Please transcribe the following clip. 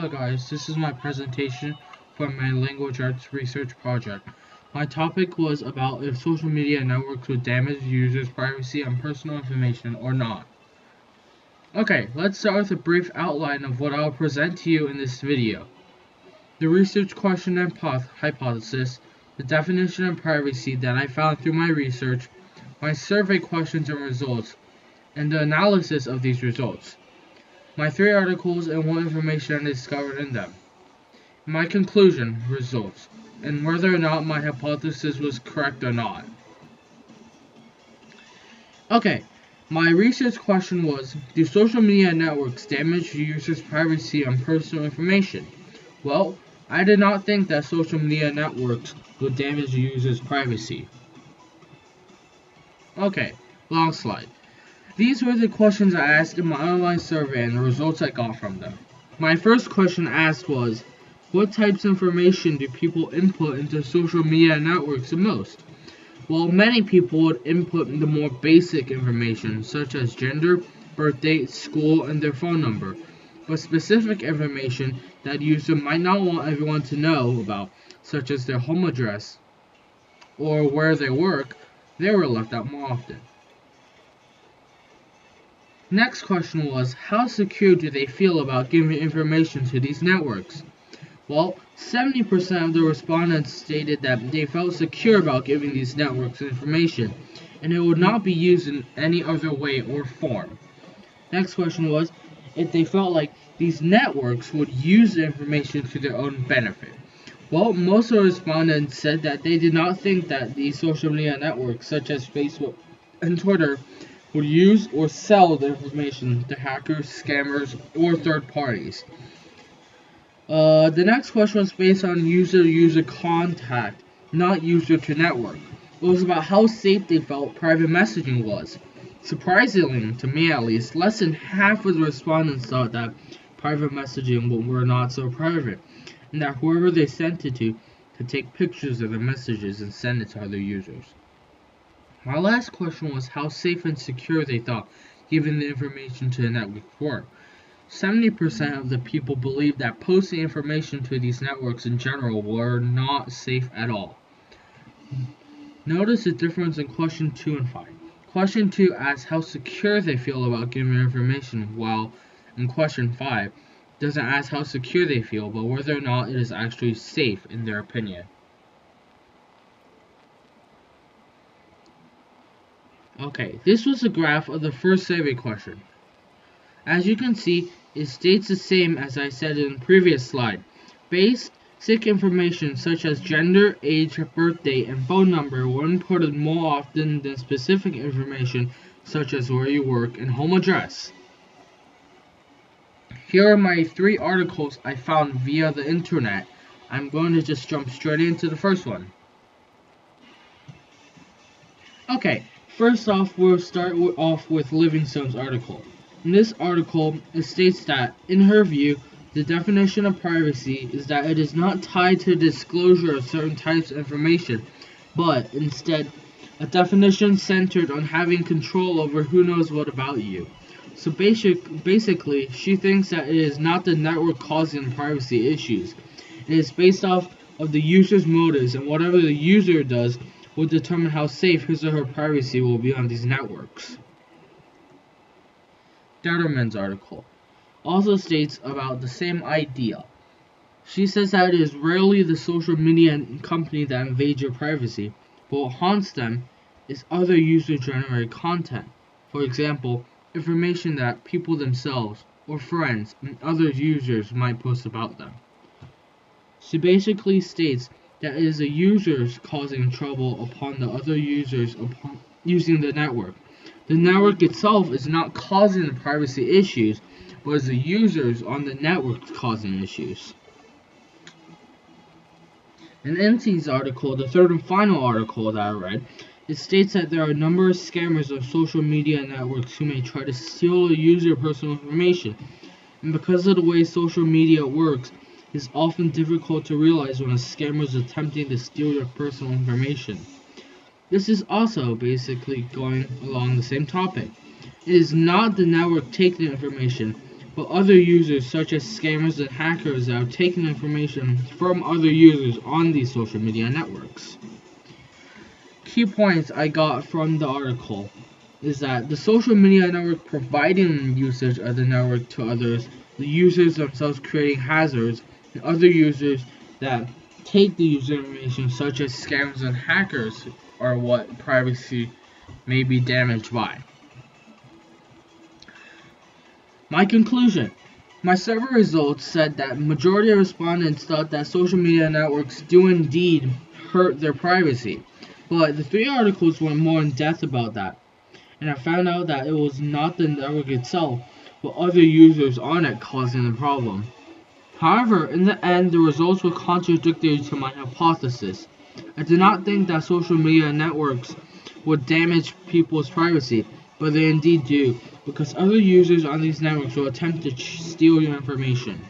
Hi guys, this is my presentation for my language arts research project. My topic was about if social media networks would damage users' privacy and personal information or not. Okay, let's start with a brief outline of what I'll present to you in this video. The research question and hypothesis, the definition of privacy that I found through my research, my survey questions and results, and the analysis of these results. My 3 articles and what information I discovered in them. My conclusion, results, and whether or not my hypothesis was correct or not. Okay, my research question was, do social media networks damage users' privacy and personal information? Well, I did not think that social media networks would damage users' privacy. Okay, long slide. These were the questions I asked in my online survey and the results I got from them. My first question asked was, what types of information do people input into social media networks the most? Well, many people would input the more basic information, such as gender, birth date, school, and their phone number. But specific information that a user might not want everyone to know about, such as their home address or where they work, they were left out more often. Next question was, how secure do they feel about giving information to these networks? Well, 70% of the respondents stated that they felt secure about giving these networks information, and it would not be used in any other way or form. Next question was, if they felt like these networks would use the information to their own benefit. Well, most of the respondents said that they did not think that these social media networks, such as Facebook and Twitter, would use or sell the information to hackers, scammers, or third parties. The next question was based on user-user contact, not user-to-network. It was about how safe they felt private messaging was. Surprisingly, to me at least, less than half of the respondents thought that private messaging were not so private, and that whoever they sent it to could take pictures of the messages and send it to other users. My last question was how safe and secure they thought giving the information to the networks were. 70% of the people believed that posting information to these networks in general were not safe at all. Notice the difference in question 2 and 5. Question 2 asks how secure they feel about giving information, while in question 5 doesn't ask how secure they feel, but whether or not it is actually safe in their opinion. Okay, this was a graph of the first survey question. As you can see, it states the same as I said in the previous slide. Basic information such as gender, age, birth date, and phone number were inputted more often than specific information such as where you work and home address. Here are my 3 articles I found via the internet. I'm going to just jump straight into the first one. Okay, first off, we'll start off with Livingstone's article. In this article, it states that, in her view, the definition of privacy is that it is not tied to disclosure of certain types of information, but instead, a definition centered on having control over who knows what about you. So basically, she thinks that it is not the network causing privacy issues. It is based off of the user's motives, and whatever the user does will determine how safe his or her privacy will be on these networks. Detterman's article also states about the same idea. She says that it is rarely the social media company that invades your privacy, but what haunts them is other user-generated content. For example, information that people themselves, or friends, and other users might post about them. She basically states that it is the users causing trouble upon the other users using the network. The network itself is not causing the privacy issues, but it's the users on the network causing issues. In NC's article, the third and final article that I read, it states that there are a number of scammers of social media networks who may try to steal a user personal information, and because of the way social media works, it's often difficult to realize when a scammer is attempting to steal your personal information. This is also basically going along the same topic. It is not the network taking the information, but other users such as scammers and hackers that have taken information from other users on these social media networks. Key points I got from the article is that the social media network providing usage of the network to others, the users themselves creating hazards, and other users that take the user information such as scammers and hackers are what privacy may be damaged by. My conclusion. My survey results said that majority of respondents thought that social media networks do indeed hurt their privacy, but the 3 articles went more in depth about that, and I found out that it was not the network itself, but other users on it causing the problem. However, in the end, the results were contradictory to my hypothesis. I did not think that social media networks would damage people's privacy, but they indeed do, because other users on these networks will attempt to steal your information.